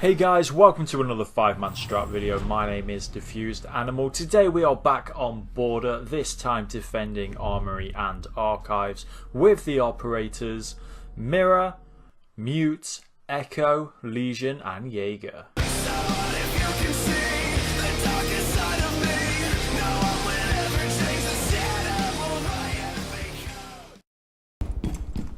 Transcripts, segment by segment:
Hey guys, welcome to another 5-man Strat video. My name is Diffused Animal. Today we are back on border, this time defending Armory and Archives with the operators Mira, Mute, Echo, Lesion and Jaeger.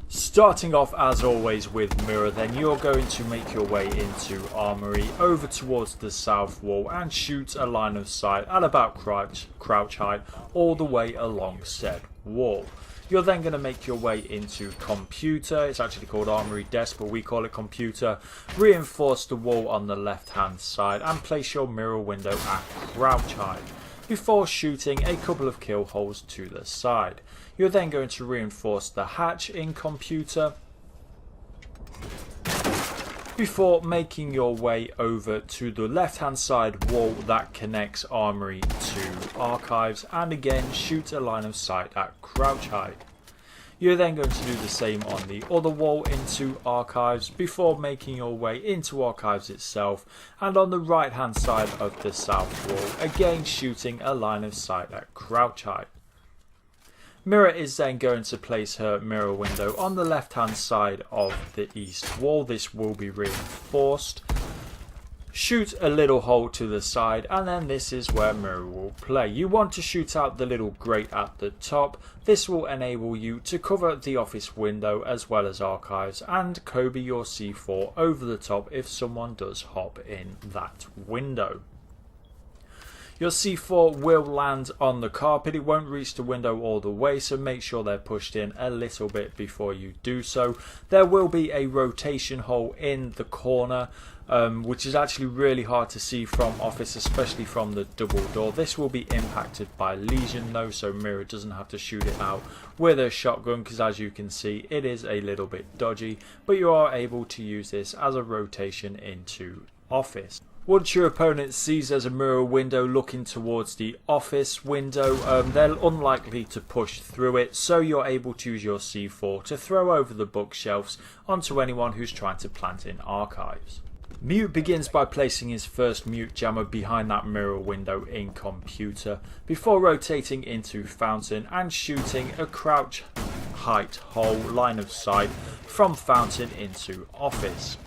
Starting off as always with Mira, then you're going to make your way into Armory over towards the south wall and shoot a line of sight at about crouch height all the way along said wall. You're then going to make your way into Computer. It's actually called Armory Desk, but we call it Computer. Reinforce the wall on the left hand side and place your mirror window at crouch height before shooting a couple of kill holes to the side. You're then going to reinforce the hatch in Computer before making your way over to the left hand side wall that connects Armory to Archives and again shoot a line of sight at crouch height. You're then going to do the same on the other wall into Archives before making your way into Archives itself and on the right hand side of the south wall again shooting a line of sight at crouch height. Mira is then going to place her mirror window on the left hand side of the east wall. This will be reinforced. Shoot a little hole to the side and then this is where Mira will play. You want to shoot out the little grate at the top. This will enable you to cover the office window as well as Archives and Kobe your C4 over the top if someone does hop in that window. Your C4 will land on the carpet. It won't reach the window all the way, so make sure they're pushed in a little bit before you do so. There will be a rotation hole in the corner, which is actually really hard to see from office, especially from the double door. This will be impacted by Lesion though, so Mira doesn't have to shoot it out with a shotgun because as you can see it is a little bit dodgy, but you are able to use this as a rotation into office. Once your opponent sees there's a mirror window looking towards the office window, they're unlikely to push through it, so you're able to use your C4 to throw over the bookshelves onto anyone who's trying to plant in Archives. Mute begins by placing his first mute jammer behind that mirror window in Computer before rotating into Fountain and shooting a crouch height hole line of sight from Fountain into Office.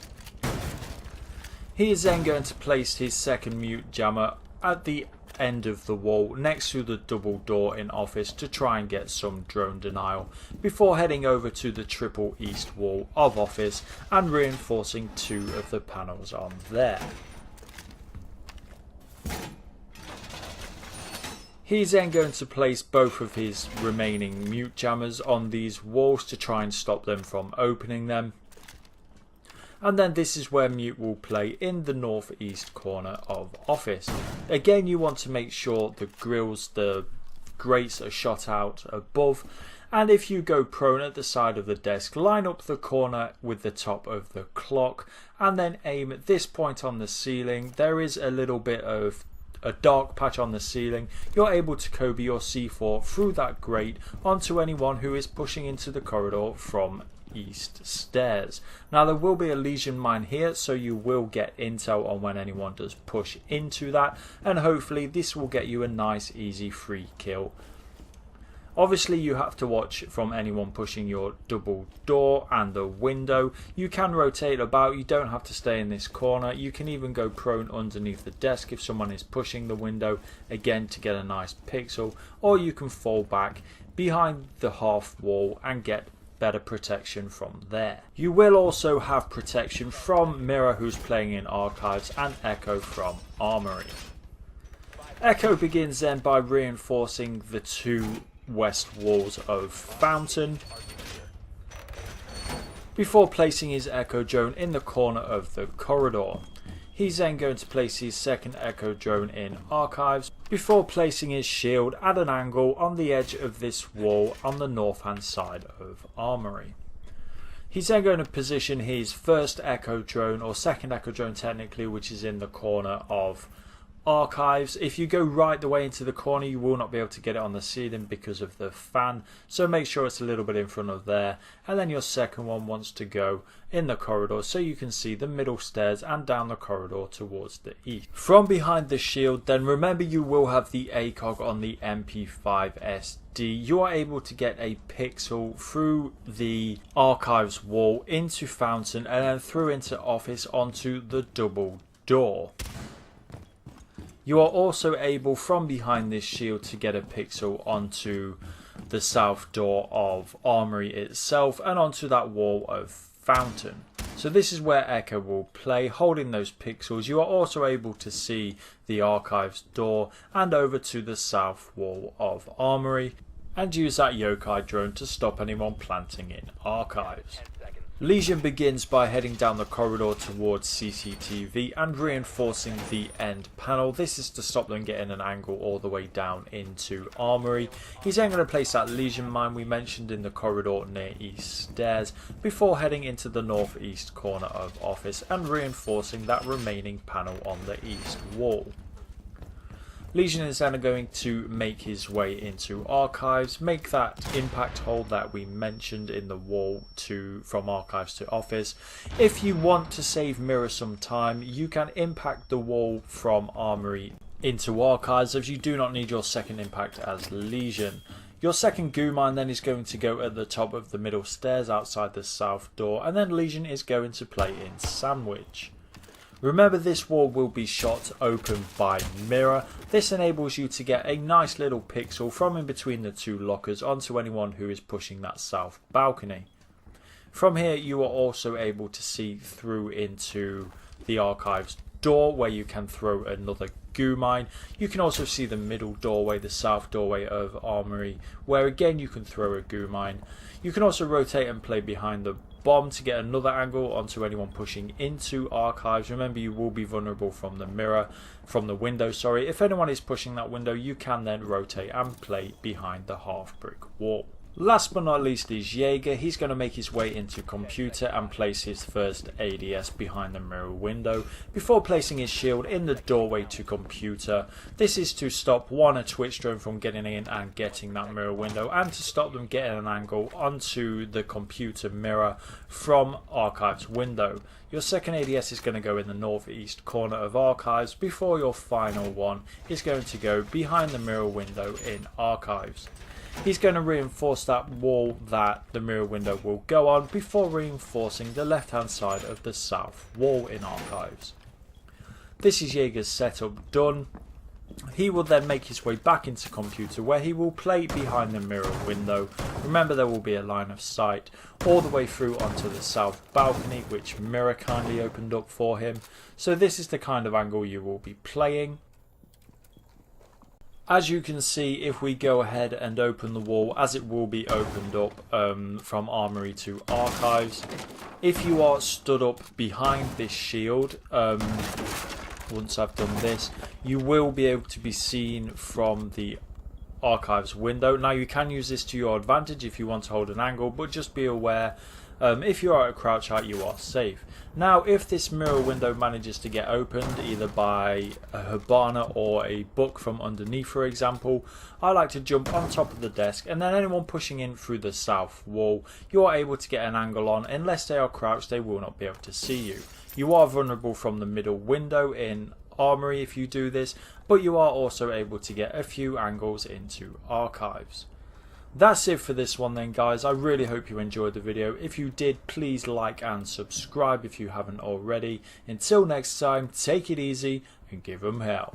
He is then going to place his second mute jammer at the end of the wall next to the double door in Office to try and get some drone denial before heading over to the triple east wall of Office and reinforcing two of the panels on there. He's then going to place both of his remaining mute jammers on these walls to try and stop them from opening them. And then this is where Mute will play in the northeast corner of Office. Again, you want to make sure the grills, the grates are shot out above. And if you go prone at the side of the desk, line up the corner with the top of the clock and then aim at this point on the ceiling. There is a little bit of a dark patch on the ceiling. You're able to Kobe your C4 through that grate onto anyone who is pushing into the corridor from east stairs. Now there will be a Lesion mine here, so you will get intel on when anyone does push into that, and hopefully this will get you a nice easy free kill. Obviously you have to watch from anyone pushing your double door and the window. You can rotate about, you don't have to stay in this corner. You can even go prone underneath the desk if someone is pushing the window, again to get a nice pixel, or you can fall back behind the half wall and get better protection from there. You will also have protection from Mira, who's playing in Archives, and Echo from Armory. Echo begins then by reinforcing the two west walls of Fountain before placing his Echo drone in the corner of the corridor. He's then going to place his second Echo drone in Archives before placing his shield at an angle on the edge of this wall on the north hand side of Armory. He's then going to position his first Echo drone, or second Echo drone technically, which is in the corner of Archives. If you go right the way into the corner, you will not be able to get it on the ceiling because of the fan, so make sure it's a little bit in front of there. And then your second one wants to go in the corridor so you can see the middle stairs and down the corridor towards the east. From behind the shield, then remember you will have the ACOG on the MP5SD. You are able to get a pixel through the archives wall into fountain and then through into office onto the double door. You are also able from behind this shield to get a pixel onto the south door of Armory itself and onto that wall of fountain. So this is where Echo will play, holding those pixels. You are also able to see the archives door and over to the south wall of Armory and use that yokai drone to stop anyone planting in archives. Lesion begins by heading down the corridor towards CCTV and reinforcing the end panel. This is to stop them getting an angle all the way down into Armory. He's then going to place that Lesion mine we mentioned in the corridor near east stairs before heading into the northeast corner of office and reinforcing that remaining panel on the east wall. Lesion is then going to make his way into archives, make that impact hole that we mentioned in the wall from archives to office. If you want to save Mira some time, you can impact the wall from Armory into archives, as you do not need your second impact as Lesion. Your second goo mine then is going to go at the top of the middle stairs outside the south door, and then Lesion is going to play in sandwich. Remember, this wall will be shot open by Mira. This enables you to get a nice little pixel from in between the two lockers onto anyone who is pushing that south balcony. From here you are also able to see through into the archives door where you can throw another goo mine. You can also see the middle doorway, the south doorway of Armory, where again you can throw a goo mine. You can also rotate and play behind the bomb to get another angle onto anyone pushing into archives. Remember, you will be vulnerable from the window. If anyone is pushing that window, you can then rotate and play behind the half brick wall. Last but not least is Jaeger. He's going to make his way into computer and place his first ADS behind the mirror window before placing his shield in the doorway to computer. This is to stop a Twitch drone from getting in and getting that mirror window, and to stop them getting an angle onto the computer mirror from archives window. Your second ADS is going to go in the northeast corner of archives before your final one is going to go behind the mirror window in archives. He's going to reinforce that wall that the mirror window will go on before reinforcing the left hand side of the south wall in archives. This is Jaeger's setup done. He will then make his way back into computer where he will play behind the mirror window. Remember, there will be a line of sight all the way through onto the south balcony, which Mira kindly opened up for him. So this is the kind of angle you will be playing. As you can see, if we go ahead and open the wall, as it will be opened up from Armory to Archives, if you are stood up behind this shield, once I've done this, you will be able to be seen from the Archives window. Now, you can use this to your advantage if you want to hold an angle, but just be aware, if you are at a crouch height, you are safe. Now, if this mirror window manages to get opened either by a Habana or a book from underneath, for example, I like to jump on top of the desk, and then anyone pushing in through the south wall, you are able to get an angle on. Unless they are crouched, they will not be able to see you. You are vulnerable from the middle window in Armory if you do this, but you are also able to get a few angles into archives. That's it for this one then, guys. I really hope you enjoyed the video. If you did, please like and subscribe if you haven't already. Until next time, take it easy and give 'em hell.